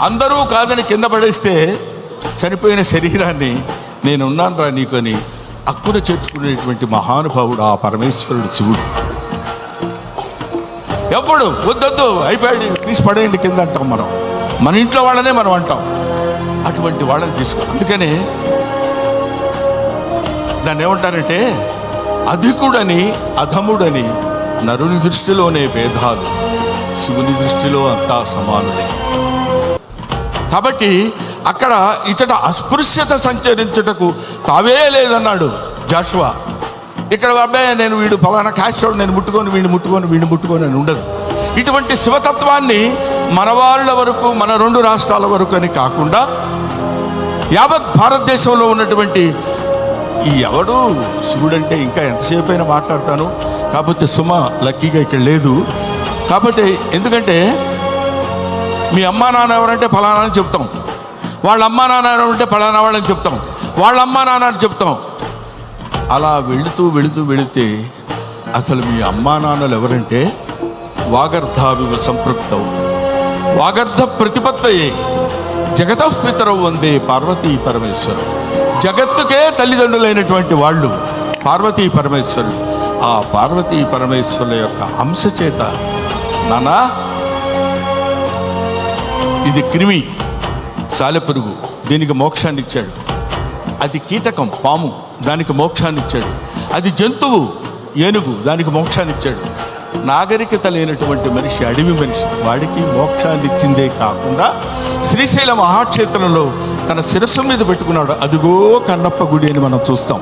అందరూ కాదని కింద పడేస్తే చనిపోయిన శరీరాన్ని నేనున్నాను రా నీకని అక్కున చేర్చుకునేటువంటి మహానుభావుడు ఆ పరమేశ్వరుడు శివుడు. ఎప్పుడు వద్దొద్దు అయిపోయాడు తీసి పడేయండి కింద అంటాం మనం, మన ఇంట్లో వాళ్ళనే మనం అంటాం. అటువంటి వాళ్ళని తీసుకో. అందుకనే దాన్ని ఏమంటారంటే అధికుడని అధముడని నరుని దృష్టిలోనే భేదాలు, శివుని దృష్టిలో అంతా సమానులే. కాబట్టి అక్కడ ఇచ్చట అస్పృశ్యత సంచరించుటకు తావే లేదన్నాడు జాషువా. ఇక్కడ అబ్బాయి నేను వీడు ఫలానా క్యాస్టోడు నేను ముట్టుకొని వీడిని ముట్టుకొని అని ఉండదు. ఇటువంటి శివతత్వాన్ని మన వాళ్ళ వరకు, మన 2 రాష్ట్రాల వరకు అని కాకుండా యావత్ భారతదేశంలో ఉన్నటువంటి ఈ ఎవడు శివుడంటే ఇంకా ఎంతసేపు అయినా మాట్లాడతాను. కాకపోతే సుమ లక్కీగా ఇక్కడ లేదు. కాబట్టి ఎందుకంటే మీ అమ్మా నాన్న ఎవరంటే ఫలానా అని చెప్తాం, వాళ్ళ అమ్మా నాన్న ఎవరంటే ఫలానా వాళ్ళని చెప్తాం, వాళ్ళ అమ్మా నాన్న అని చెప్తాం. అలా వెళితే అసలు మీ అమ్మా నాన్నలు ఎవరంటే వాగర్ధావివ సంపృక్తవు వాగర్ధ ప్రతిపత్తయే జగతః పితరౌ వందే పార్వతీ పరమేశ్వరు. జగత్తుకే తల్లిదండ్రులైనటువంటి వాళ్ళు పార్వతీ పరమేశ్వరుడు. ఆ పార్వతీ పరమేశ్వరుల యొక్క అంశ చేత నానా ఇది క్రిమి సాలెపురుగు, దీనికి మోక్షాన్ని ఇచ్చాడు. అది కీటకం పాము, దానికి మోక్షాన్ని ఇచ్చాడు. అది జంతువు ఏనుగు, దానికి మోక్షాన్ని ఇచ్చాడు. నాగరికత లేనటువంటి మనిషి, అడవి మనిషి, వాడికి మోక్షాన్ని ఇచ్చిందే కాకుండా శ్రీశైల మహాక్షేత్రంలో తన శిరస్సు మీద పెట్టుకున్నాడు. అదిగో కన్నప్ప గుడి అని మనం చూస్తాం.